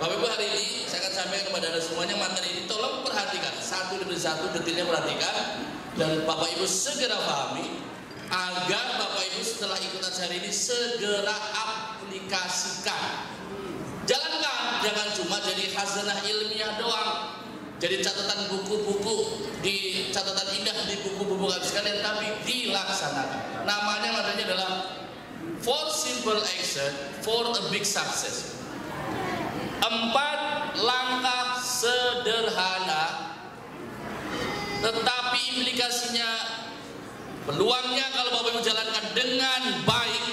Bapak Ibu, hari ini saya akan sampaikan kepada Anda semuanya materi ini, tolong perhatikan satu demi satu, detailnya perhatikan, dan Bapak Ibu segera pahami agar Bapak Ibu setelah ikutan hari ini segera aplikasikan. Jalankan, jangan cuma jadi khazanah ilmiah doang, jadi catatan buku-buku, di catatan indah di buku-buku sekalian, tapi dilaksanakan. Namanya materinya adalah 4 simple action for a big success. 4 langkah sederhana, tetapi implikasinya, peluangnya kalau Bapak Ibu jalankan dengan baik,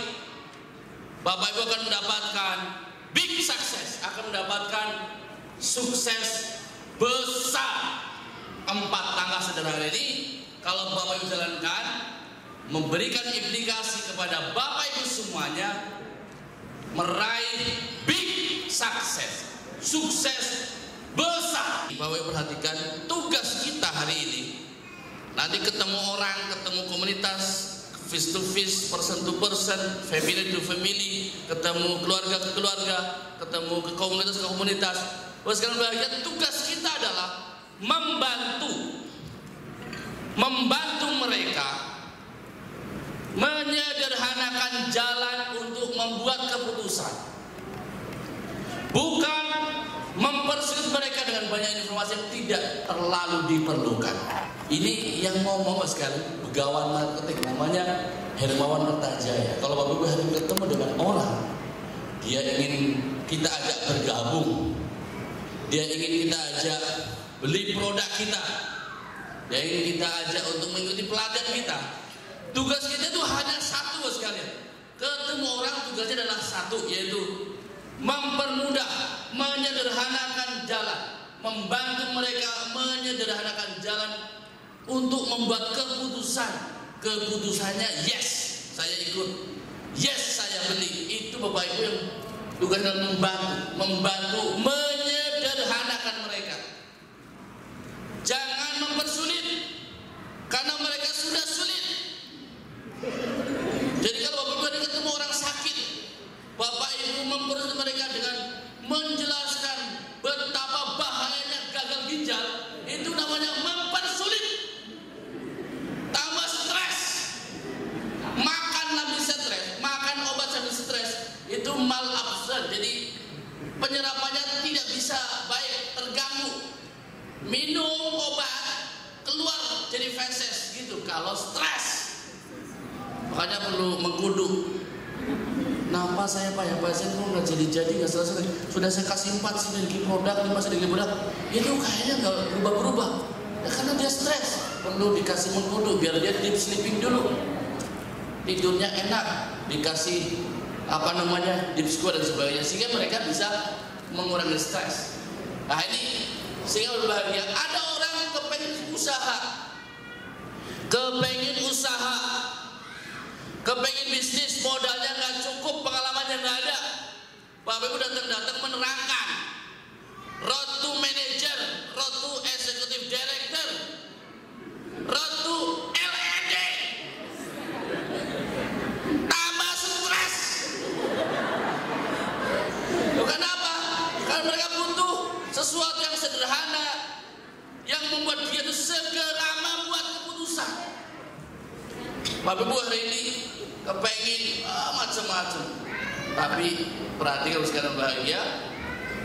Bapak Ibu akan mendapatkan big success, akan mendapatkan sukses besar. 4 langkah sederhana ini kalau Bapak Ibu jalankan, memberikan implikasi kepada Bapak Ibu semuanya meraih big success, sukses besar. Bapak Ibu perhatikan tugas kita hari ini. Nanti ketemu orang, ketemu komunitas, face to face, person to person, family to family, ketemu keluarga ke keluarga, ketemu ke komunitas ke komunitas. Bahwa sekarang bahagia, tugas kita adalah membantu mereka menyederhanakan jalan untuk membuat keputusan, bukan mempersulit mereka dengan banyak informasi yang tidak terlalu diperlukan. Ini yang ngomong sekali begawan marketing, namanya Hermawan Mertajaya. Kalau Bapak Ibu hari ketemu dengan orang, dia ingin kita ajak bergabung, dia ingin kita ajak beli produk kita, dia ingin kita ajak untuk mengikuti pelatihan kita. Tugas kita itu hanya satu sekalian. Ketemu orang tugasnya adalah satu, yaitu mempermudah, menyederhanakan jalan, membantu mereka menyederhanakan jalan untuk membuat keputusan. Keputusannya yes, saya ikut, yes, saya beli. Itu Bapak Ibu yang tugasnya membantu menyederhanakan mereka. Jangan mempersulit, karena mereka sudah sulit. Jadi kalau Bapak Ibu ada ketemu orang sakit, Bapak Ibu mempersulit mereka dengan menjelaskan betapa bahayanya gagal ginjal, itu namanya mempersulit. Tambah stres, makanlah bisa stres, makan obat sambil stres, itu malabsorpsi. Jadi penyerapannya tidak bisa baik, terganggu. Minum obat, keluar jadi feses gitu kalau stres. Makanya perlu mengkudu. Kenapa saya Pak, yang pasien kok nggak jadi nggak selesai? Sudah saya kasih 4 sinergi produk, 5 sinergi produk, itu kayaknya nggak berubah-berubah. Ya, karena dia stres, perlu dikasih mengkudu biar dia deep sleeping dulu, tidurnya enak, dikasih deep squat dan sebagainya, sehingga mereka bisa mengurangi stres. Nah ini sehingga berbahagia. Ada orang kepengen usaha, kepengen bisnis, modalnya nggak cukup, pengalamannya nggak ada. Bapak Ibu datang menerangkan road to manager, road to executive director, road to LED. Tambah stres. Bukan apa? Karena mereka butuh sesuatu yang sederhana, yang membuat dia itu segera membuat keputusan. Bapak Ibu hari ini kepengen macam-macam, tapi perhatikan sekarang bahagia.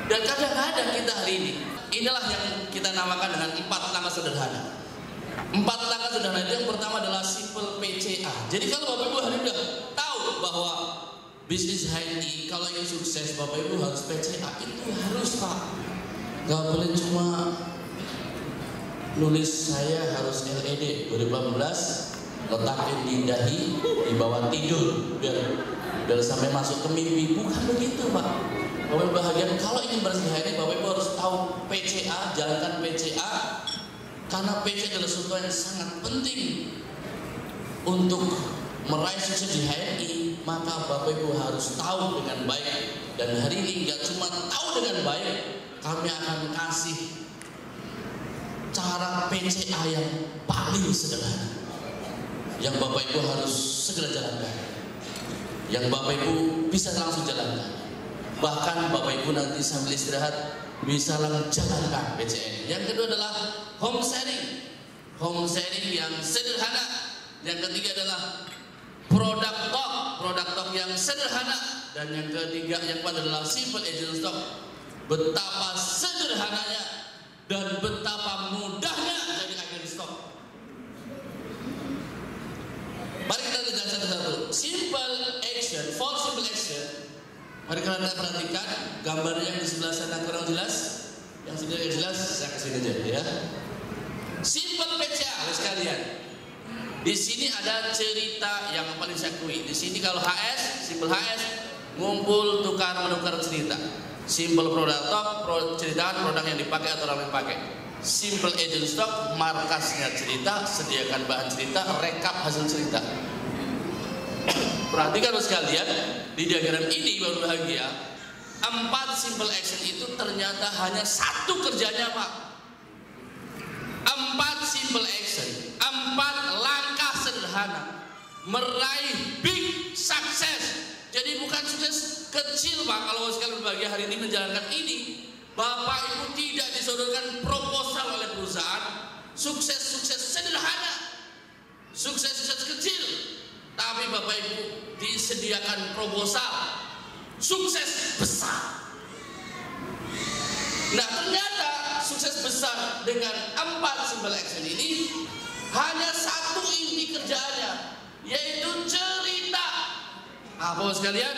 Dan kadang-kadang kita hari ini, inilah yang kita namakan dengan 4 langkah sederhana. 4 langkah sederhana itu yang pertama adalah simple PCA. Jadi kalau Bapak Ibu hari ini udah tahu bahwa bisnis HNI kalau ingin sukses, Bapak Ibu harus PCA. Itu harus Pak, gak boleh cuma nulis saya harus LED 2018 letakin di dahi di bawah tidur biar sampai masuk ke mimpi. Bukan begitu Pak. Bapak Ibu bahagia, kalau ingin bersih ini Bapak Ibu harus tahu PCA, jalankan PCA, karena PCA adalah sesuatu yang sangat penting untuk meraih sukses di HNI. Maka Bapak Ibu harus tahu dengan baik. Dan hari ini nggak cuma tahu dengan baik, kami akan kasih cara PCA yang paling sederhana, yang Bapak Ibu harus segera jalankan, yang Bapak Ibu bisa langsung jalankan. Bahkan Bapak Ibu nanti sambil istirahat bisa langsung jalankan PCA ini. Yang kedua adalah home sharing. Home sharing yang sederhana. Yang ketiga adalah product talk yang sederhana. Dan yang ketiga, yang keempat adalah simple agent stock. Betapa sederhananya dan betapa mudahnya jadi agen stok. Mari kita lihat satu-satu. Simple action, 4 simple action. Mari kita perhatikan gambarnya yang di sebelah sana kurang jelas. Yang sudah jelas saya kasih aja ya. Simple PCA sekalian. Di sini ada cerita yang paling saya akui. Di sini kalau HS, simple HS, ngumpul tukar menukar cerita. Simple product talk, ceritakan produk yang dipakai atau orang yang pakai. Simple agent stock, markasnya cerita, sediakan bahan cerita, rekap hasil cerita. Perhatikan sekalian, di diagram ini baru bahagia. 4 simple action itu ternyata hanya 1 kerjanya, Pak. 4 simple action, 4 langkah sederhana meraih big success. Jadi bukan sukses kecil, Pak. Kalau sekalian berbahagia hari ini menjalankan ini, Bapak Ibu tidak disodorkan proposal oleh perusahaan. Sukses-sukses sederhana, sukses-sukses kecil, tapi Bapak Ibu disediakan proposal sukses besar. Nah, ternyata sukses besar dengan 4 simple action ini hanya 1 inti kerjaannya, yaitu cerita. Apa sekalian?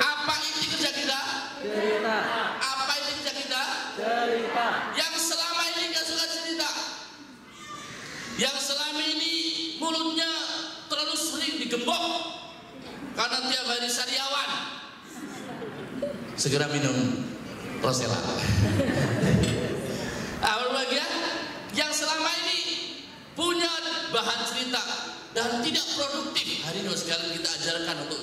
Apa inti kerja kita? Cerita. Apa inti kerja kita? Cerita. Yang selama ini nggak suka cerita, yang selama ini mulutnya terlalu sering digembok karena tiap hari sariawan, segera minum Rosella. Berbahagia yang selama ini punya bahan cerita dan tidak produktif, hari ini sekalian kita ajarkan untuk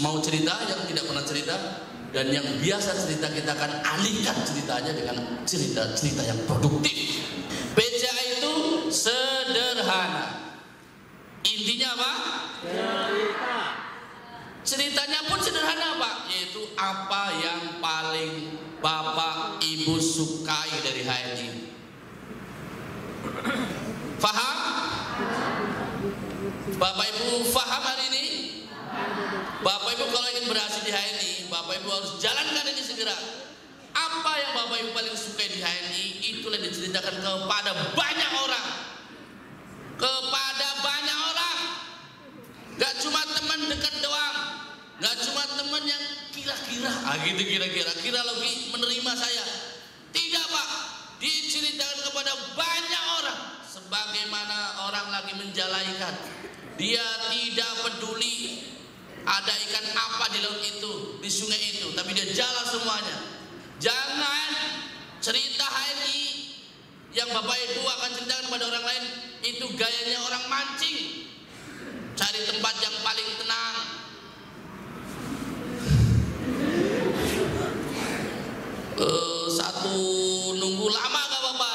mau cerita yang tidak pernah cerita, dan yang biasa cerita kita akan alihkan ceritanya dengan cerita-cerita yang produktif. PCA itu sederhana. Intinya apa? Cerita. Ceritanya pun sederhana, Pak, yaitu apa yang paling Bapak Ibu sukai dari HNI. Faham? Bapak Ibu faham hari ini? Bapak Ibu kalau ingin berhasil di HNI, Bapak Ibu harus jalankan ini segera. Apa yang Bapak Ibu paling suka di HNI, itulah yang diceritakan kepada banyak orang. Kepada banyak orang. Gak cuma teman dekat doang, gak cuma teman yang kira-kira, gitu kira-kira lagi menerima saya. Tidak, Pak, diceritakan kepada banyak orang. Sebagaimana orang lagi menjalaikan, dia tidak peduli ada ikan apa di laut itu, di sungai itu, tapi dia jalan semuanya. Jangan cerita HNI yang Bapak Ibu akan ceritakan kepada orang lain itu gayanya orang mancing, cari tempat yang paling tenang. Satu nunggu lama gak apa-apa,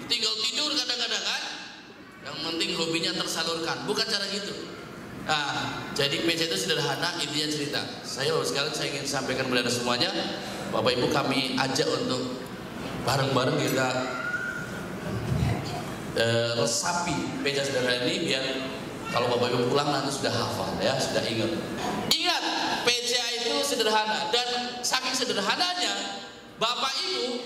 tinggal tidur kadang-kadang kan. Yang penting hobinya tersalurkan, bukan cara gitu. Nah, jadi PC itu sederhana, intinya cerita. Saya sekalian saya ingin sampaikan kepada semuanya, Bapak Ibu kami ajak untuk bareng-bareng kita resapi PC sederhana ini, biar kalau Bapak Ibu pulang nanti sudah hafal ya, sudah ingat. Ingat, PCA itu sederhana, dan saking sederhananya Bapak Ibu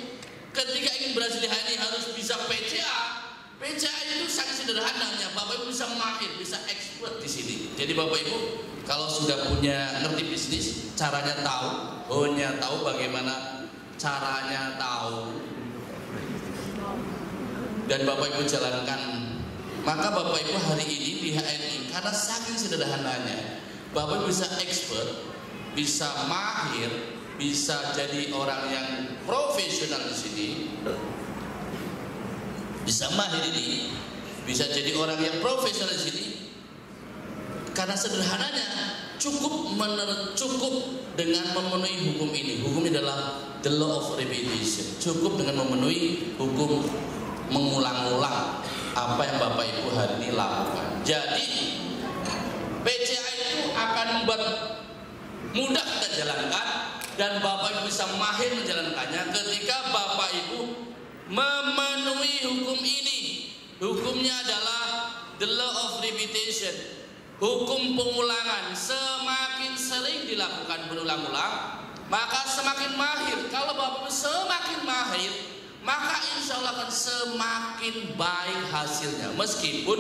ketika ingin berhasil di HNI harus bisa PCA. PCA itu sangat sederhananya, Bapak Ibu bisa mahir, bisa expert di sini. Jadi Bapak Ibu kalau sudah punya ngerti bisnis, caranya tahu, tahu bagaimana caranya tahu, dan Bapak Ibu jalankan, maka Bapak Ibu hari ini di HNI karena saking sederhananya, Bapak Ibu bisa expert, bisa mahir, bisa jadi orang yang profesional di sini. Bisa mahir ini, bisa jadi orang yang profesional di sini karena sederhananya cukup dengan memenuhi hukum ini. Hukum ini adalah the law of repetition. Cukup dengan memenuhi hukum mengulang-ulang apa yang Bapak Ibu hari ini lakukan. Jadi PCA itu akan membuat mudah kita jalankan dan Bapak Ibu bisa mahir menjalankannya ketika Bapak Ibu memenuhi hukum ini. Hukumnya adalah the law of repetition, hukum pengulangan. Semakin sering dilakukan berulang-ulang, maka semakin mahir. Kalau Bapak Ibu semakin mahir, maka insya Allah akan semakin baik hasilnya. Meskipun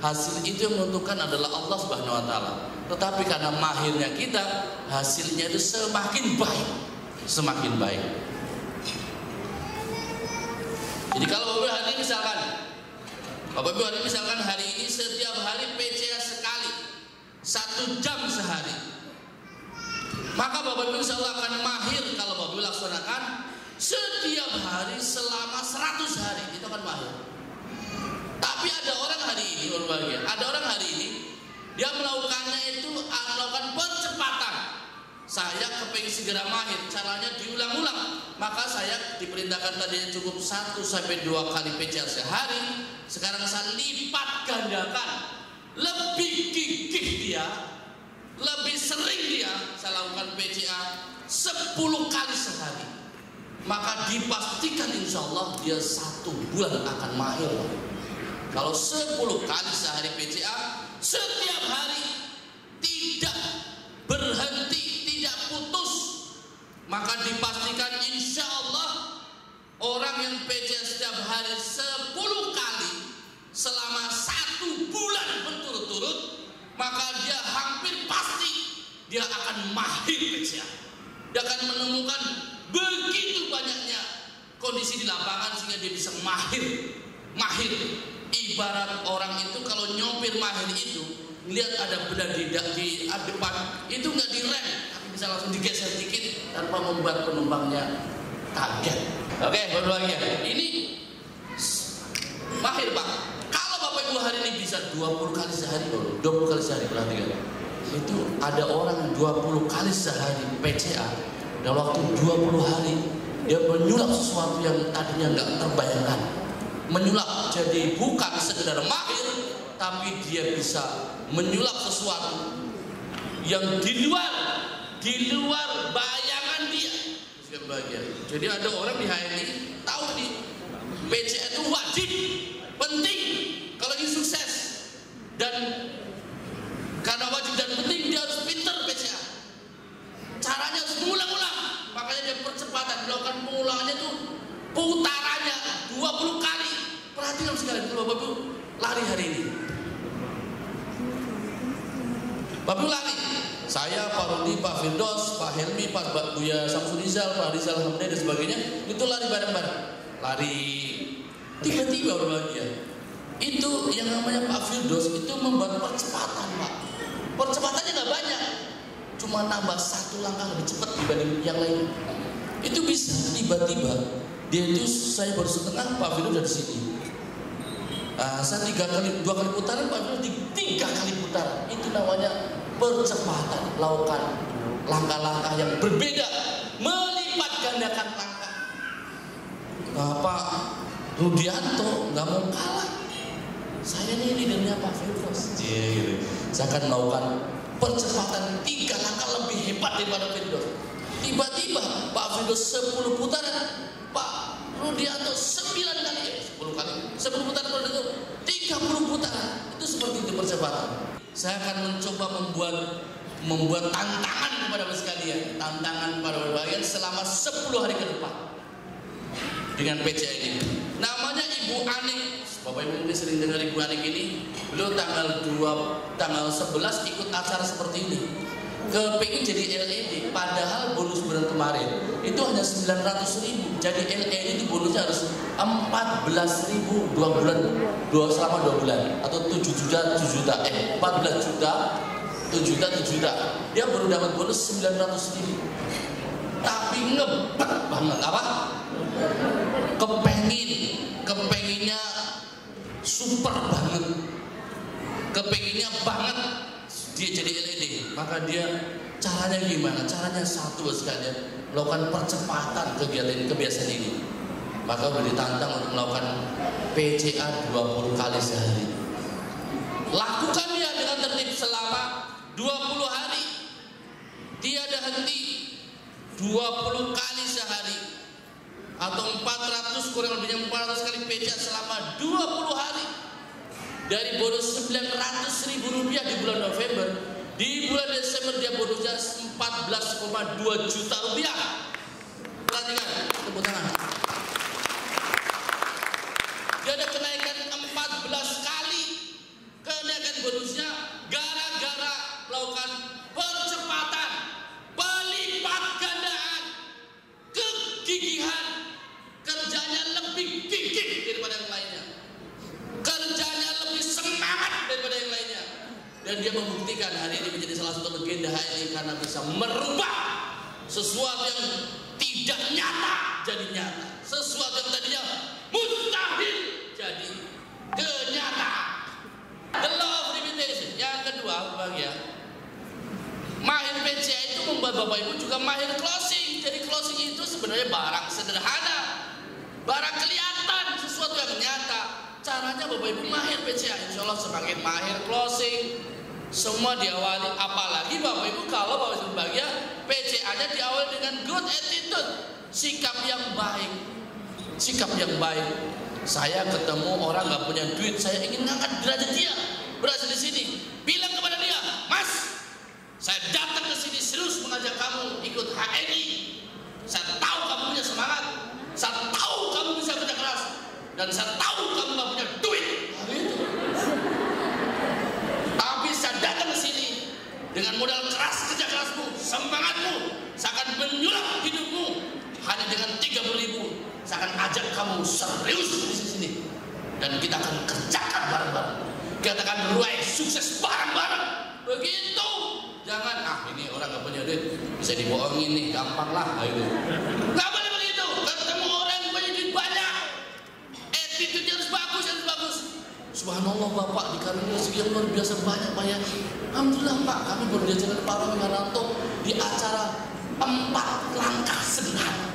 hasil itu yang menentukan adalah Allah Subhanahu Wa Taala, tetapi karena mahirnya kita, hasilnya itu semakin baik, semakin baik. Jadi kalau Bapak Ibu hari ini misalkan, Bapak Ibu hari ini misalkan hari ini setiap hari PCA sekali, 1 jam sehari, maka Bapak Ibu insya Allah akan mahir. Kalau Bapak Ibu laksanakan setiap hari selama 100 hari, itu akan mahir. Tapi ada orang hari ini, berbahagia, ada orang hari ini dia melakukannya itu melakukan percepatan. Saya kepingin segera mahir, caranya diulang-ulang. Maka saya diperintahkan tadi cukup 1 sampai 2 kali PCA sehari. Sekarang saya lipat gandakan, lebih gigih dia, lebih sering dia saya lakukan PCA 10 kali sehari. Maka dipastikan insya Allah dia 1 bulan akan mahir. Kalau 10 kali sehari PCA, setiap hari tidak berhenti, tidak putus, maka dipastikan insya Allah orang yang PCA setiap hari 10 kali selama 1 bulan berturut-turut, maka dia hampir pasti dia akan mahir PCA. Dia akan menemukan begitu banyaknya kondisi di lapangan sehingga dia bisa mahir. Ibarat orang itu kalau nyopir mahir itu lihat ada benda di depan itu nggak direm, tapi bisa langsung digeser dikit tanpa membuat penumpangnya kaget. Oke, berbahagia. Ini mahir Pak. Kalau Bapak Ibu hari ini bisa 20 kali sehari, 20 kali sehari, perhatikan. Itu ada orang 20 kali sehari PCA, dalam waktu 20 hari dia menyulap sesuatu yang tadinya nggak terbayangkan. Menyulap, jadi bukan sekedar mahir, tapi dia bisa menyulap sesuatu yang di luar bayangan dia. Jadi ada orang di HNI tahu nih PCA itu wajib, penting kalau ingin sukses, dan karena wajib dan penting dia harus pintar PCA. Caranya harus mengulang-ulang, makanya dia percepatan melakukan pengulangannya itu putarannya 20 kali. Perhatikan sekali kalau Bapak Ibu lari hari ini. Bapak Ibu lari. Saya, Pak Rudi, Pak Firdaus, Pak Helmi, Pak Buya Samsudizal, Pak Rizal Hamdani dan sebagainya, itu lari bareng-bareng. Lari tiba-tiba berbahagia. Itu yang namanya Pak Firdaus itu membuat percepatan, Pak. Percepatannya nggak banyak, cuma nambah 1 langkah lebih cepat dibanding yang lain. Itu bisa tiba-tiba dia itu, saya baru setengah, Pak Firdaus dari sini. Saya 2 kali putaran, Pak Firdaus 3 kali putaran. Itu namanya percepatan, lakukan langkah-langkah yang berbeda, melipat gandakan langkah. Pak Rudianto nggak mau kalah. Saya ini leadernya Pak Firdaus. Saya akan melakukan percepatan 3 langkah lebih hebat daripada Firdaus. Tiba-tiba Pak Firdaus 10 putaran, Pak Rudianto 9 kali, 10 kali, 10 putaran, 30 putaran. Itu seperti itu percepatan. Saya akan mencoba membuat tantangan kepada Bapak sekalian, tantangan kepada Bapak selama 10 hari ke depan dengan PCA ini. Namanya Ibu Anik. Bapak Ibu mungkin sering dengar Ibu Anik ini. Beliau tanggal 11 ikut acara seperti ini. Kepingin jadi LED, padahal bonus bulan kemarin itu hanya 900.000. Jadi LED itu bonusnya harus 14.000 selama 2 bulan, atau 7 juta 14 juta 7 juta. Dia baru dapat bonus 900.000. Tapi ngebet banget apa? Kepenginnya super banget. Kepenginnya banget dia jadi LED. Maka dia caranya gimana? Caranya satu sekalian, melakukan percepatan kebiasaan ini. Maka boleh ditantang untuk melakukan PCA 20 kali sehari. Lakukan dia dengan tertib selama 20 hari. Tiada 20 kali sehari atau 400 kurang lebihnya 400 kali PCA selama 20 hari. Dari bonus Rp900.000 di bulan November, di bulan Desember dia bonusnya Rp14,2 juta. Perhatikan, tepuk tangan. Dia ada kenaikan 14 kali kenaikan bonusnya gara-gara melakukan percepatan, pelipat gandaan, kegigihan, kerjanya lebih gigih daripada yang lainnya, kerjanya lebih semangat daripada yang lainnya, dan dia membuktikan hari ini menjadi salah satu legenda HNI karena bisa merubah sesuatu yang tidak nyata jadi nyata, sesuatu yang tadinya mustahil jadi kenyataan. The law of limitation. Yang kedua, bahagia, mahir PCA itu membuat Bapak Ibu juga mahir closing. Jadi closing itu sebenarnya barang sederhana, barang kelihatan, sesuatu yang nyata. Caranya Bapak Ibu mahir PCA, insya Allah semakin mahir closing. Semua diawali, apalagi Bapak Ibu kalau Bapak Ibu bahagia, PCA-nya diawali dengan good attitude, sikap yang baik, sikap yang baik. Saya ketemu orang nggak punya duit, saya ingin ngangkat derajat dia, berhasil di sini. Bilang kepada dia, Mas, saya datang ke sini serius mengajak kamu ikut HNI. Saya tahu kamu punya semangat, saya tahu kamu bisa kerja keras, dan saya tahu kamu nggak punya duit. Gitu. Tapi saya datang ke sini dengan modal keras, kerja kerasmu, semangatmu, saya akan menyulap hidupmu hanya dengan 30.000. Saya akan ajak kamu serius di sini dan kita akan kerjakan bareng-bareng. Kita akan meraih sukses bareng-bareng. Begitu. Jangan ini orang nggak punya duit bisa dibohongin nih, gampang lah. Nggak boleh begitu. Ketemu orang yang punya duit banyak, attitude harus bagus, harus bagus. Subhanallah Bapak dikaruniai rezeki yang luar biasa banyak Pak ya. Alhamdulillah Pak, kami baru diajarkan Pak Romi Maranto di acara 4 langkah sederhana.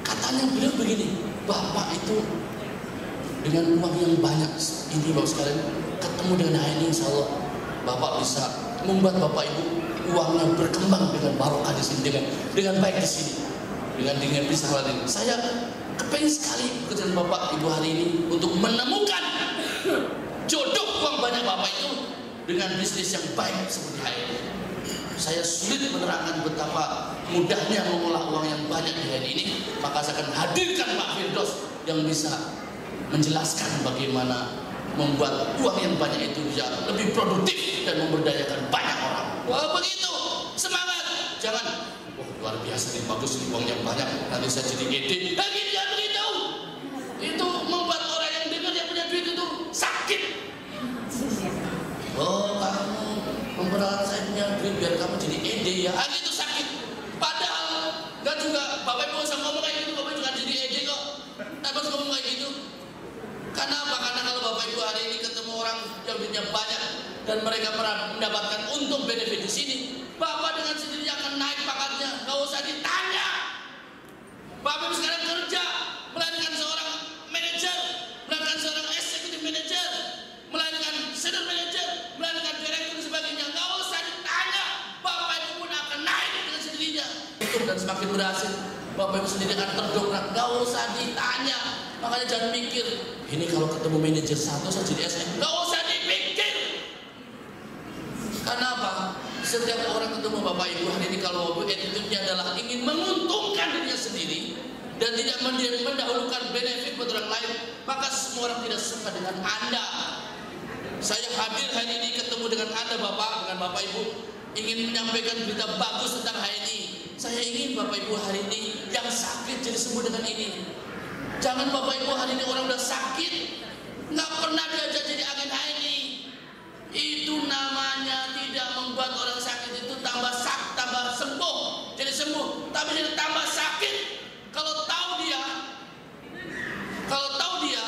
Katanya beliau begini, Bapak itu dengan uang yang banyak ini Bapak sekalian, ketemu dengan HNI, insya Allah Bapak bisa membuat Bapak Ibu uangnya berkembang dengan barokah di sini, dengan baik di sini, dengan bisa ini. Saya kepengen sekali ketemu Bapak Ibu hari ini untuk menemukan jodoh uang banyak Bapak itu dengan bisnis yang baik seperti HNI. Saya sulit menerangkan betapa mudahnya mengolah uang yang banyak di HNI ini, maka saya akan hadirkan Pak Firdaus yang bisa menjelaskan bagaimana membuat uang yang banyak itu bisa lebih produktif dan memberdayakan banyak orang. Wah begitu, semangat, jangan luar biasa nih, bagus nih uang yang banyak, nanti saya jadi ide. Lagi jangan begitu, itu membuat orang yang dengar yang punya duit itu sakit. Oh kamu memberat saya punya duit biar kamu jadi ide ya, itu sakit. Padahal nggak juga Bapak Ibu usah ngomong kayak gitu, Bapak juga jadi ide kok. Tapi harus ngomong kayak gitu. Karena apa? Karena kalau Bapak Ibu hari ini ketemu orang yang duitnya banyak dan mereka mendapatkan untung benefit di sini, Bapak dengan sendirinya akan naik pangkatnya, nggak usah ditanya. Bapak Ibu sekarang kerja, melainkan seorang manajer, melainkan seorang executive manager, melainkan senior manager, melainkan direktur dan sebagainya, nggak usah ditanya. Bapak Ibu pun akan naik dengan sendirinya. Dan semakin berhasil, Bapak Ibu sendiri akan terdongkrak, nggak usah ditanya. Makanya jangan mikir, ini kalau ketemu manajer satu saya jadi SM, nggak usah dipikir. Karena apa? Setiap orang ketemu Bapak Ibu hari ini kalau attitude-nya adalah ingin menguntungkan dirinya sendiri dan tidak mendahulukan benefit buat orang lain, maka semua orang tidak suka dengan Anda. Saya hadir hari ini ketemu dengan Anda Bapak, dengan Bapak Ibu, ingin menyampaikan berita bagus tentang HNI. Saya ingin Bapak Ibu hari ini yang sakit jadi sembuh dengan ini. Jangan Bapak Ibu hari ini orang udah sakit, nggak pernah diajak jadi agen HNI. Itu namanya tidak membuat orang sakit itu tambah sembuh, jadi sembuh, tapi jadi tambah sakit. Kalau tahu dia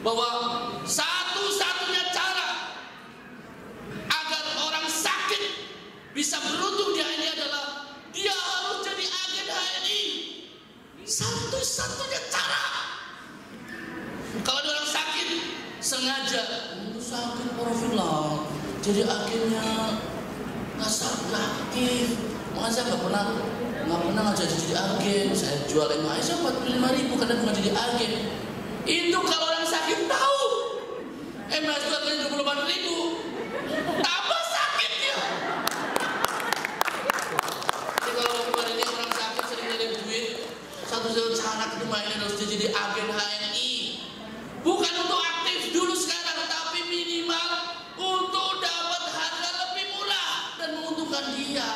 bahwa satu-satunya cara agar orang sakit bisa beruntung di HNI adalah dia harus jadi agen HNI. Satu-satunya cara. Kalau ada orang sakit sengaja untuk sakit profil jadi akhirnya nggak aktif, makanya saya nggak pernah ngajak jadi agen. Saya jual MHI saya 45.000 karena bukan jadi agen. Itu kalau orang sakit tahu MHI itu harganya 28.000, tambah sakitnya. Jadi kalau kemarin ini orang sakit sering nyari duit, satu-satu cara itu mainnya harus jadi agen HNI. Bukan untuk aktif dulu sekarang, tapi minimal untuk dapat harga lebih murah dan menguntungkan dia.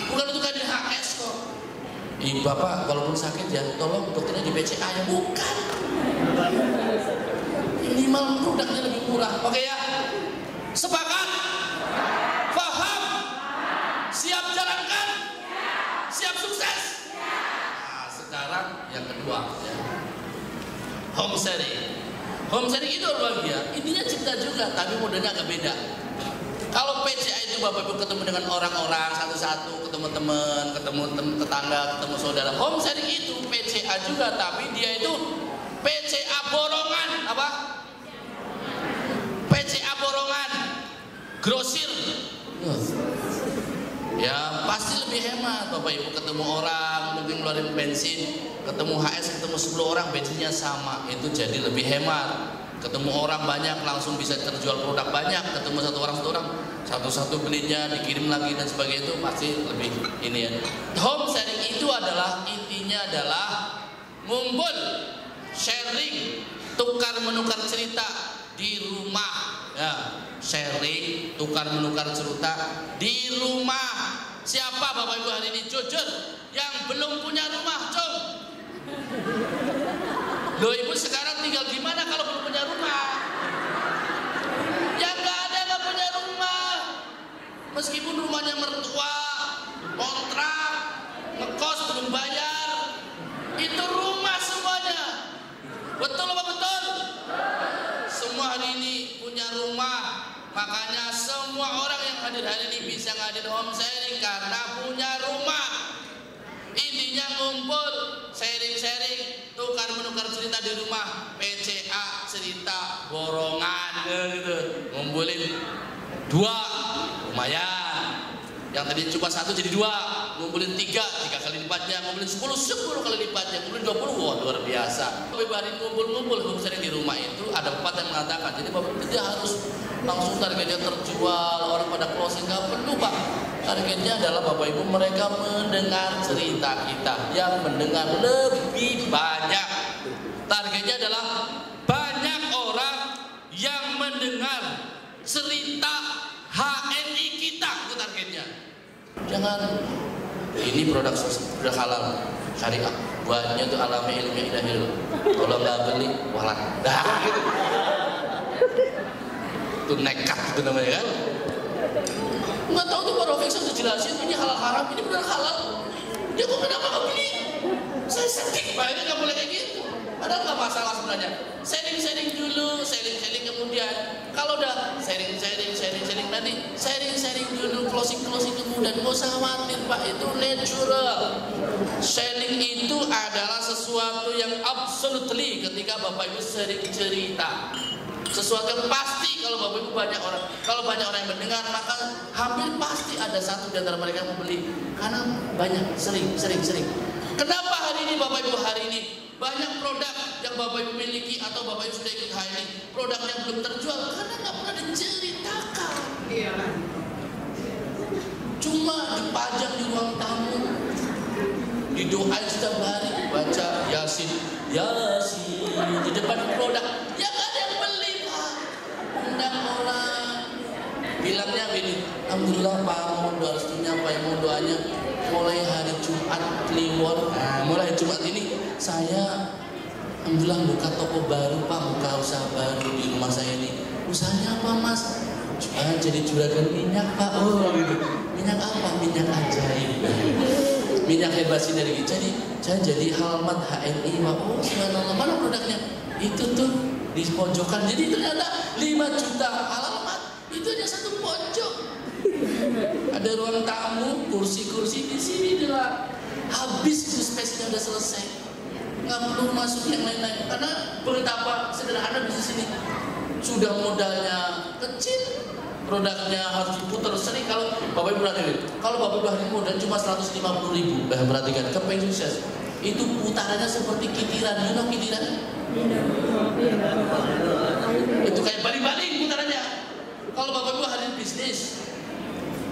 Bukan untuk di HS kok. Bapak kalaupun sakit ya, tolong dokternya di BCA ya. Bukan. Minimal produknya lebih murah. Oke ya? Sepakat? Paham? Siap jalankan? Siap sukses? Nah, sekarang yang kedua ya. Home sharing. Home sharing itu bahagia. Intinya cerita juga, tapi modelnya agak beda. Kalau PCA itu Bapak Ibu ketemu dengan orang-orang satu-satu, ketemu teman, ketemu tetangga, ketemu saudara. Home sharing itu PCA juga, tapi dia itu PCA borongan. Apa? PCA borongan. Grosir. Ya pasti lebih hemat Bapak Ibu ketemu orang, mungkin ngeluarin bensin, ketemu HS, ketemu 10 orang bensinnya sama, itu jadi lebih hemat. Ketemu orang banyak langsung bisa terjual produk banyak, ketemu satu orang satu-satu belinya dikirim lagi dan sebagainya, itu pasti lebih ini ya. Home sharing itu adalah intinya adalah ngumpul, sharing, tukar menukar cerita di rumah ya. Sharing, tukar menukar cerita di rumah. Siapa Bapak Ibu hari ini jujur yang belum punya rumah? Cung. Loh Ibu sekarang tinggal di mana kalau belum punya rumah? Yang nggak punya rumah. Meskipun rumahnya mertua, kontrak, ngekos belum bayar, itu rumah semuanya. Betul apa betul? Semua hari ini punya rumah. Makanya semua orang yang hadir hari ini bisa ngadir home sharing karena punya rumah. Intinya ngumpul, sharing-sharing, tukar menukar cerita di rumah. PCA cerita borongan gitu. Ngumpulin 2 lumayan. Yang tadi cuma 1 jadi 2, ngumpulin 3 kali lipatnya, ngumpulin 10 kali lipatnya, ngumpulin 20, wah luar biasa. Tapi hari ngumpul home sharing di rumah itu ada 4 yang mengatakan, jadi Bapak tidak harus langsung targetnya terjual, orang pada closing, nggak perlu Pak. Targetnya adalah Bapak Ibu mereka mendengar cerita kita, yang mendengar lebih banyak. Targetnya adalah banyak orang yang mendengar cerita HNI kita, itu targetnya. Jangan ini produk halal syariah, buatnya itu alami ilmiah ilahil. Kalau nggak beli walat, dah gitu. Itu nekat itu namanya kan. Nggak tahu tuh Pak Rafiq sudah jelasin ini halal haram, ini benar halal. Dia kok kenapa nggak beli? Saya sedih Pak, ini nggak boleh kayak gitu. Padahal nggak masalah sebenarnya. Sharing dulu, sharing kemudian. Kalau udah sharing nanti sharing dulu, closing kemudian. Nggak usah khawatir Pak, itu natural. Sharing itu adalah sesuatu yang absolutely ketika Bapak Ibu sharing cerita. Sesuatu yang pasti kalau Bapak Ibu banyak orang yang mendengar, maka hampir pasti ada satu di antara mereka yang membeli karena banyak sering. Kenapa hari ini Bapak Ibu banyak produk yang Bapak Ibu miliki atau Bapak Ibu sudah ikut HNI, produk yang belum terjual karena nggak pernah diceritakan. Iya. Cuma dipajang di ruang tamu, didoain setiap hari, baca Yasin di depan produk, ya nggak ada yang beli Pak. Undang orang, bilangnya gini, alhamdulillah Pak mohon doa restunya, Pak mohon doanya. Mulai hari Jumat Kliwon, mulai Jumat ini saya alhamdulillah buka toko baru Pak, buka usaha baru di rumah saya ini. Usahanya apa Mas? Jadi juragan minyak Pak. Oh gitu. Minyak apa? Minyak ajaib. Minyak hebat sinergi. Jadi saya jadi halamat HNI Pak. Oh subhanallah, mana produknya? Itu tuh di pojokan. Jadi ternyata 5 juta halamat. Itu hanya satu pojok. Ada ruang tamu, kursi di sini adalah habis itu space-nya udah selesai. Nggak perlu masuk yang lain-lain karena betapa sederhana bisnis ini. Sudah modalnya kecil, produknya harus diputar sering. Kalau Bapak Ibu perhatikan, kalau Bapak Ibu hari ini modal cuma 150.000, perhatikan, kepengen sukses, itu putarannya seperti kitiran, kitiran? Itu kayak baling-baling putarannya. Kalau Bapak Ibu hari ini bisnis,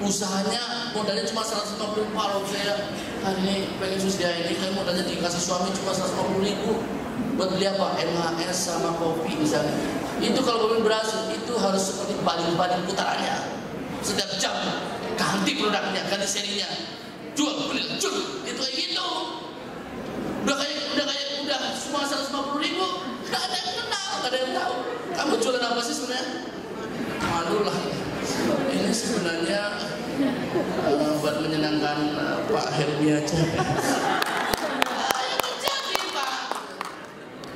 usahanya modalnya cuma 150.000, kalau saya hari ini pengen sukses ini, kayak modalnya dikasih suami cuma 150.000, buat beli apa? MHS sama kopi misalnya. Itu kalau Bapak Ibu berhasil, itu harus seperti baling-baling putarannya. Setiap jam ganti produknya, ganti serinya, jual beli jual, itu kayak gitu. Udah semua 150.000, nggak ada yang kenal, nggak ada yang tahu. Kamu jualan apa sih sebenarnya? Aduh lah, ini sebenarnya buat menyenangkan Pak Helmi aja. Yang terjadi Pak.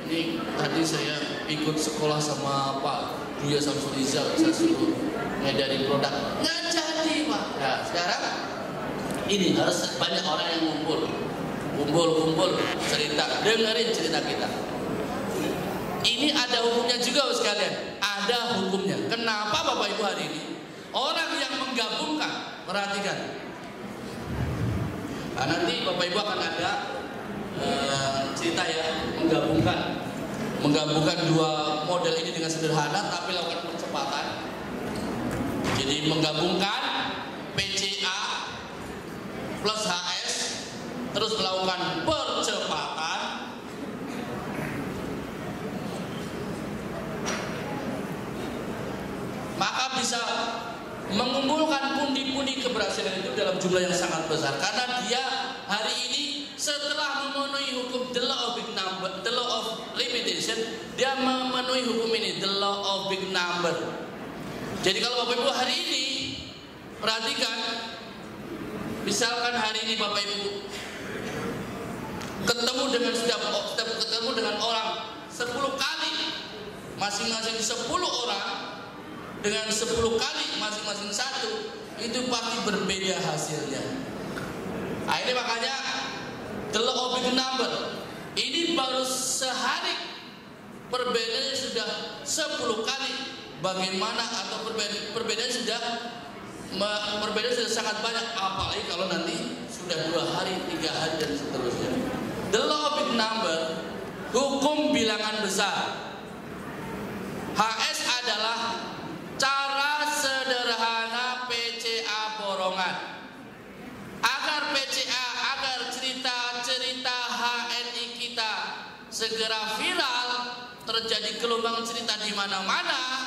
Ini tadi saya ikut sekolah sama Pak Buya Samsurizal, saya suruh ngadarin produk, nggak jadi Pak. Nah sekarang ini harus banyak orang yang kumpul cerita, dengerin cerita kita. Ini ada hukumnya juga sekalian, ada hukumnya. Kenapa Bapak Ibu hari ini orang yang menggabungkan, perhatikan. Nah, nanti Bapak Ibu akan ada cerita ya, menggabungkan dua model ini dengan sederhana tapi lakukan percepatan. Jadi menggabungkan PCA plus HS terus melakukan percepatan, maka bisa mengumpulkan pundi-pundi keberhasilan itu dalam jumlah yang sangat besar, karena dia hari ini setelah memenuhi hukum the law of big number, the law of limitation, dia memenuhi hukum ini, the law of big number. Jadi kalau Bapak Ibu hari ini perhatikan, misalkan hari ini Bapak Ibu ketemu dengan orang 10 kali, masing-masing 10 orang dengan 10 kali masing-masing satu, itu pasti berbeda hasilnya. Nah, ini makanya the law of big number ini baru sehari perbedaannya sudah 10 kali. Bagaimana atau perbedaan sudah sangat banyak, apalagi kalau nanti sudah 2 hari, 3 hari dan seterusnya. The law of big number, hukum bilangan besar. HS adalah cara sederhana PCA borongan. Agar cerita-cerita HNI kita segera viral, terjadi gelombang cerita di mana-mana,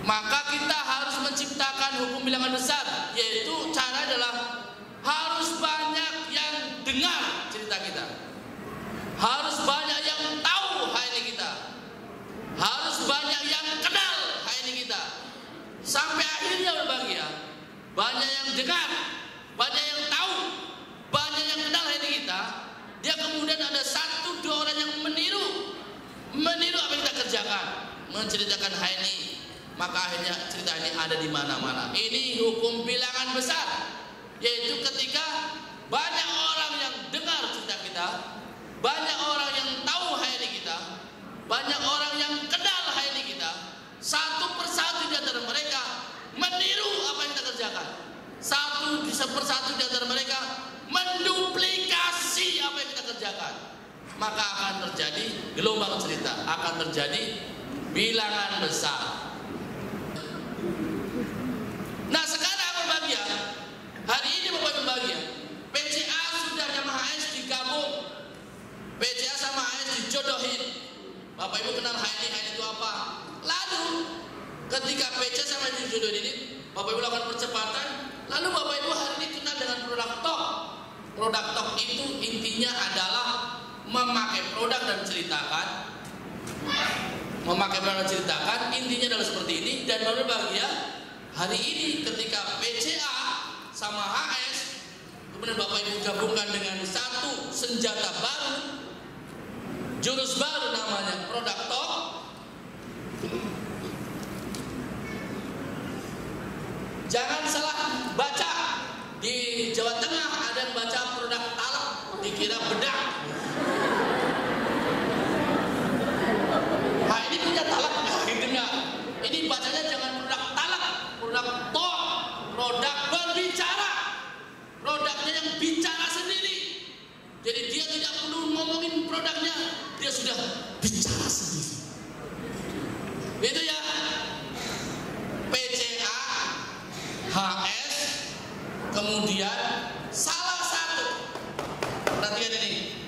maka kita harus menciptakan hukum bilangan besar, yaitu cara adalah harus banyak yang dengar cerita kita, harus banyak yang tahu HNI kita, harus banyak yang kenal HNI kita, sampai akhirnya berbahagia. Banyak yang dengar, banyak yang tahu, banyak yang kenal HNI kita, dia kemudian ada 1-2 orang yang meniru apa yang kita kerjakan, menceritakan HNI. Maka akhirnya cerita ini ada di mana-mana. Ini hukum bilangan besar, yaitu ketika banyak orang yang dengar cerita kita, banyak orang yang tahu HNI kita, banyak orang yang kenal HNI kita, satu persatu di antara mereka meniru apa yang kita kerjakan, satu persatu di antara mereka menduplikasi apa yang kita kerjakan, maka akan terjadi gelombang cerita, akan terjadi bilangan besar. Nah sekarang berbahagia, hari ini Bapak berbahagia, PCA sudah sama HS digabung, PCA sama HS dijodohin. Bapak Ibu kenal HNI itu apa? Lalu ketika PCA sama HS dijodohin ini, Bapak Ibu lakukan percepatan. Lalu Bapak Ibu hari ini kenal dengan produk TOK. Produk TOK itu intinya adalah memakai produk dan ceritakan. Memakai produk dan ceritakan, intinya adalah seperti ini. Dan Bapak berbahagia, hari ini ketika PCA sama HS, kemudian Bapak Ibu gabungkan dengan satu senjata baru, jurus baru namanya produk TOK. Jangan salah baca, di Jawa Tengah ada yang baca produk talak, dikira bedak. Nah ini punya talak, gitu enggak? Ini bacanya jangan produk talak, produk TOK. Kemudian salah satu, perhatikan ini,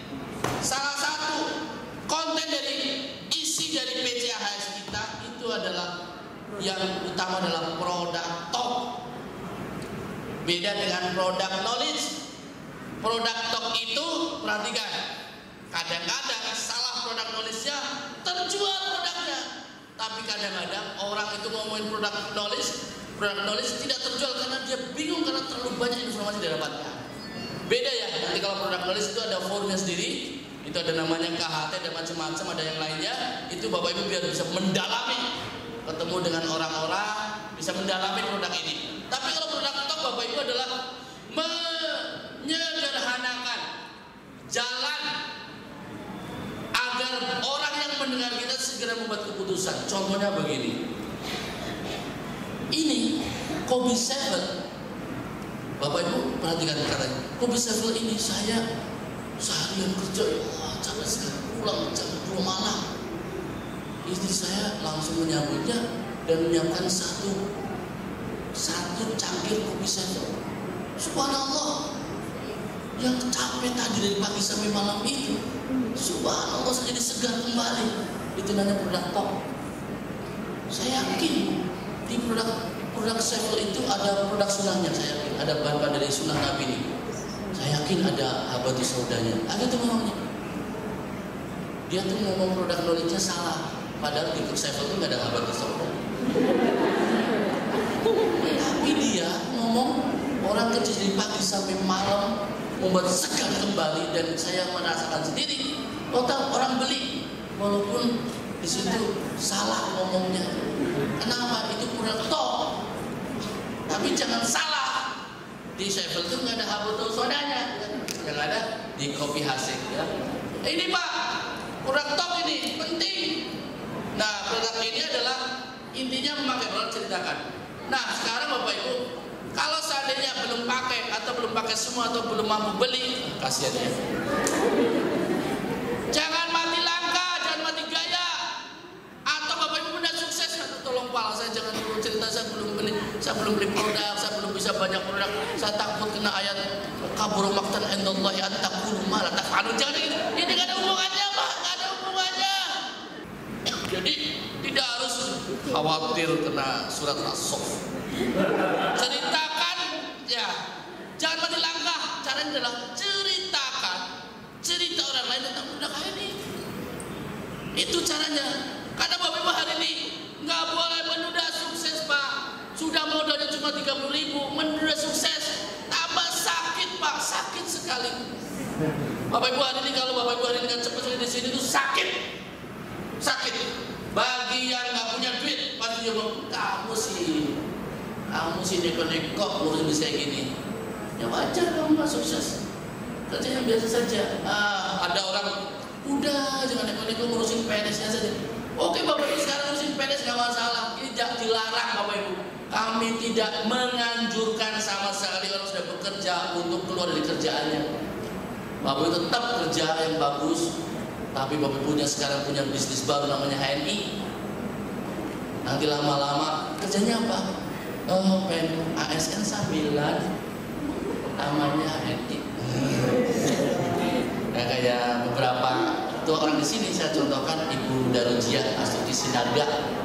salah satu konten dari isi dari PCAHS kita itu adalah yang utama adalah produk talk. Beda dengan produk knowledge. Produk talk itu, perhatikan, kadang-kadang salah produk knowledge-nya terjual produknya. Tapi kadang-kadang orang itu ngomongin produk knowledge tidak terjual karena dia bingung karena terlalu banyak informasi didapatkan. Beda ya, nanti kalau produk knowledge itu ada forumnya sendiri, itu ada namanya KHT, ada macam-macam, ada yang lainnya. Itu Bapak Ibu biar bisa mendalami, ketemu dengan orang-orang, bisa mendalami produk ini. Tapi kalau produk talk Bapak Ibu adalah menyederhanakan jalan agar orang yang mendengar kita segera membuat keputusan. Contohnya begini, ini Kobe Seven, Bapak Ibu perhatikan katanya, Kobe Seven ini saya seharian kerja, capek sekali, pulang jam 2 malam. Istri saya langsung menyambutnya dan menyiapkan satu cangkir kopi sendok. Subhanallah, yang capek tadi dari pagi sampai malam itu, subhanallah saya jadi segar kembali. Itu namanya produk talk. Saya yakin di produk Sevel itu ada produk sunnahnya. Saya yakin ada bahan-bahan dari sunnah Nabi ini. Saya yakin ada habatus saudanya. Ada tuh ngomongnya. Dia tuh ngomong produk knowledge-nya salah. Padahal di Sevel itu nggak ada habatus sauda. Tapi dia ngomong orang kerja dari pagi sampai malam membuat segar kembali, dan saya merasakan sendiri. Total orang beli walaupun di situ salah ngomongnya. Kenapa? Itu produk talk. Tapi jangan salah. Di Sevel itu nggak ada habatus saudanya. Yang ada di kopi Hasik ya. Ini Pak, produk talk ini penting. Nah, produk ini adalah intinya memakai produk ceritakan. Nah, sekarang Bapak Ibu, kalau seandainya belum pakai atau belum pakai semua atau belum mampu beli, kasihan ya. Jangan mati langka, jangan mati gaya. Atau Bapak Ibu udah sukses, tolong Pak, saya jangan dulu cerita saya belum beli produk, saya belum bisa banyak produk, saya takut kena ayat kabur maktan indallahi an taqulu ma la taf'alun. Jangan gitu. Ini enggak ada hubungannya, Pak, enggak ada hubungannya. Jadi tidak harus khawatir kena surat As-Saff. Ceritakan ya, jangan mati langkah. Caranya adalah ceritakan cerita orang lain tentang produk ini. Itu caranya. Karena Bapak Ibu hari ini nggak boleh menunda sukses Pak. Sudah modalnya cuma 30.000, menunda sukses tambah sakit Pak, sakit sekali. Bapak Ibu hari ini, kalau Bapak Ibu hari ini kan cepat sekali di sini tuh sakit. Bagi yang nggak punya duit pasti dia bilang, kamu sih neko-neko ngurus bisnis kayak gini. Ya wajar kamu nggak sukses, kerja yang biasa saja. Ada orang udah jangan neko-neko ngurusin PNS-nya saja. Oke Bapak Ibu, sekarang ngurusin PNS nggak masalah. Ini tidak dilarang Bapak Ibu. Kami tidak menganjurkan sama sekali orang sudah bekerja untuk keluar dari kerjaannya. Bapak Ibu tetap kerja yang bagus. Tapi Bapak punya sekarang punya bisnis baru namanya HNI. Nanti lama-lama kerjanya apa? ASN sambilan namanya HNI. Nah, kayak beberapa itu orang di sini saya contohkan Ibu Darujiah Astuti Sinaga.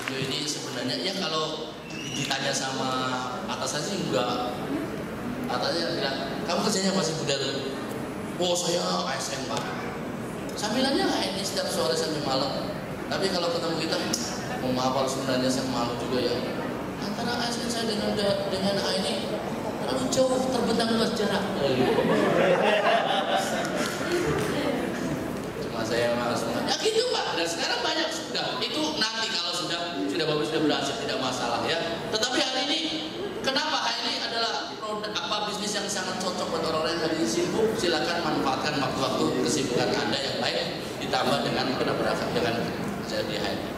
Beliau ini sebenarnya ya kalau ditanya sama atasan sih enggak. Katanya bilang, kamu kerjanya apa sih Bunda? Oh saya ASN Pak. Sambilannya ini setiap sore sampai malam. Tapi kalau ketemu kita, mau maaf kalau sebenarnya saya malu juga ya. Antara ASN saya dengan ini terlalu jauh, terbentang luas jarak. Cuma saya malas. Ya gitu Pak. Dan sekarang banyak sudah. Itu nanti kalau sudah bagus sudah berhasil tidak masalah ya. Tetapi hari ini kenapa ini adalah bisnis yang sangat cocok buat orang-orang yang hari ini sibuk. Silakan manfaatkan waktu-waktu kesibukan Anda yang baik ditambah dengan berangkat dengan jadi HNI.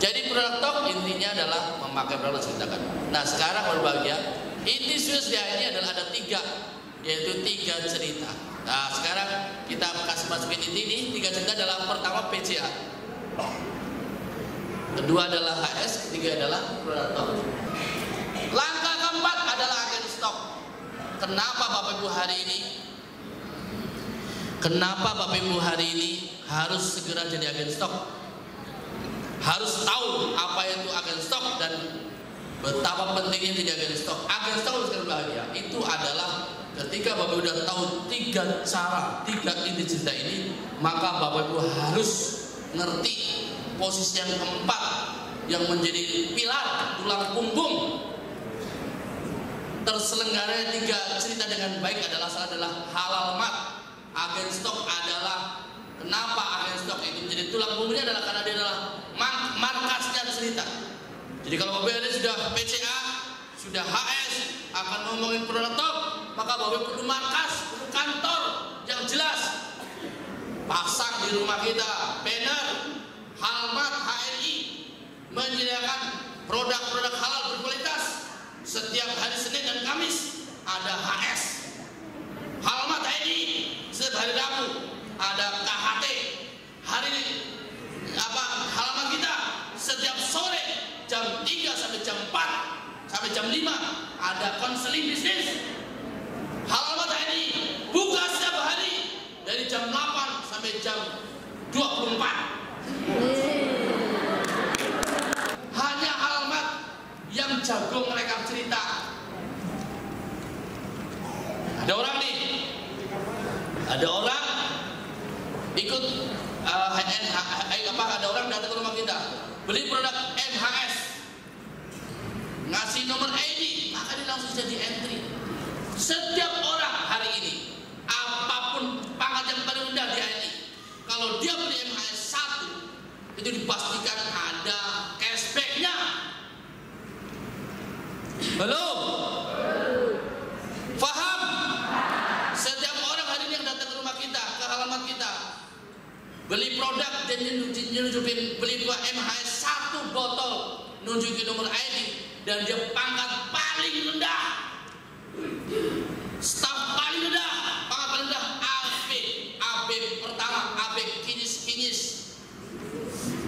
Jadi produk talk intinya adalah memakai produk ceritakan. Nah sekarang berbahagia inti Swiss ini adalah ada 3, yaitu 3 cerita. Nah sekarang kita kasih masukin inti ini 3 cerita adalah pertama PCA. kedua adalah HS, ketiga adalah predator. Langkah keempat adalah agen stok. Kenapa Bapak Ibu hari ini harus segera jadi agen stok? Harus tahu apa itu agen stok dan betapa pentingnya jadi agen stok. Agen stok harus bahagia. Itu adalah ketika Bapak Ibu sudah tahu tiga inti cerita ini, maka Bapak Ibu harus ngerti posisi yang keempat yang menjadi pilar tulang punggung terselenggaranya tiga cerita dengan baik adalah halal mat. Agen stok adalah, kenapa agen stok itu menjadi tulang punggungnya adalah karena dia adalah markasnya cerita. Jadi kalau Bapak Ibu sudah PCA, sudah HS, akan ngomongin predator, maka Bapak Ibu perlu markas, perlu kantor yang jelas. Pasang di rumah kita banner Halmat HNI menyediakan produk-produk halal berkualitas. Setiap hari Senin dan Kamis ada HS Halmat HNI. Setiap hari Rabu ada KHT. Hari halaman kita setiap sore jam 3 sampai jam 4 sampai jam 5 ada konseling bisnis. Halmat HNI buka setiap hari dari jam 8 sampai jam 24. Hanya Halmat yang jago merekam cerita. Ada orang ikut ada orang datang ke rumah kita beli produk MHS, ngasih nomor ID, maka dia langsung jadi entry. Setiap orang hari ini, apapun pangkat yang paling rendah di HNI, kalau dia beli MHS 1, itu dipastikan ada cashbacknya. Belum? Faham? Setiap orang hari ini yang datang ke rumah kita, ke halaman kita, beli produk dan nunjukin beli MHS 1 botol, nunjukin nomor ID, dan dia pangkat paling rendah, staf paling rendah, pangkat paling rendah, AB pertama, AB kinyis,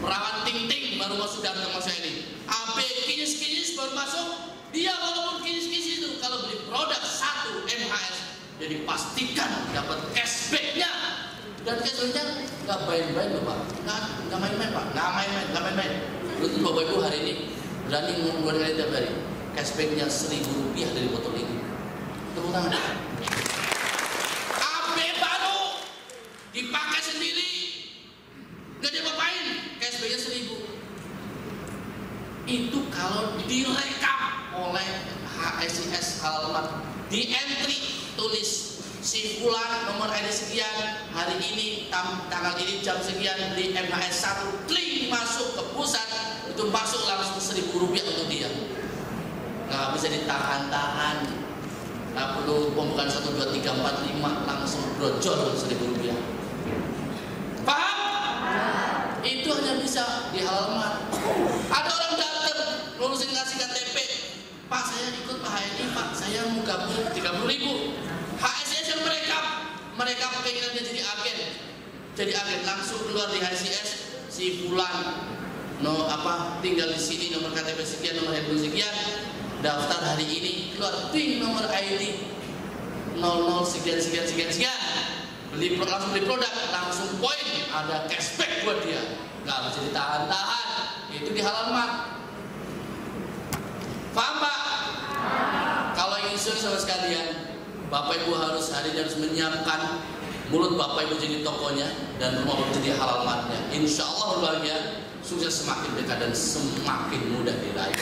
perawat ting baru masuk datang masa ini, AB kinyis baru masuk. Dia walaupun kinyis itu kalau beli produk 1 MHS, jadi pastikan dapat cashbacknya. Dan cashbacknya nggak main-main loh Pak, nggak main-main Pak, nggak main-main. Betul Bapak Ibu hari ini berani ngeluarin kali tiap hari, cashbacknya Rp1.000 dari botol ini. Tepuk tangan. AB baru dipakai sendiri, nggak diapa-apain, cashbacknya Rp1.000. Itu kalau direkam oleh HSIS Halmat, di entry tulis si fulan nomor ID sekian, hari ini tanggal ini jam sekian beli MHS 1, klik masuk ke pusat, itu masuk langsung Rp1.000 untuk dia. Nggak bisa ditahan-tahan, nggak perlu pembukaan 1, 2, 3, 4, 5, langsung brojol Rp1.000. Paham? Itu hanya bisa di Halmat. Ada orang datang ngurusin ngasih KTP, Pak saya ikut Pak HNI Pak, saya mau gabung 30.000. HSIS yang mereka pengen dia jadi agen langsung keluar di HSIS, si fulan tinggal di sini, nomor KTP sekian, nomor handphone sekian, daftar hari ini, keluar ting nomor ID 00 sekian, langsung beli produk, langsung poin, ada cashback buat dia, nggak bisa ditahan-tahan. Itu di Halmat. Paham Pak? Kalau ingin sukses sama sekalian, Bapak Ibu harus hari ini harus menyiapkan mulut Bapak Ibu jadi tokonya dan rumah Bapak jadi Halmatnya. Insya Allah bahagia, sukses semakin dekat dan semakin mudah diraih.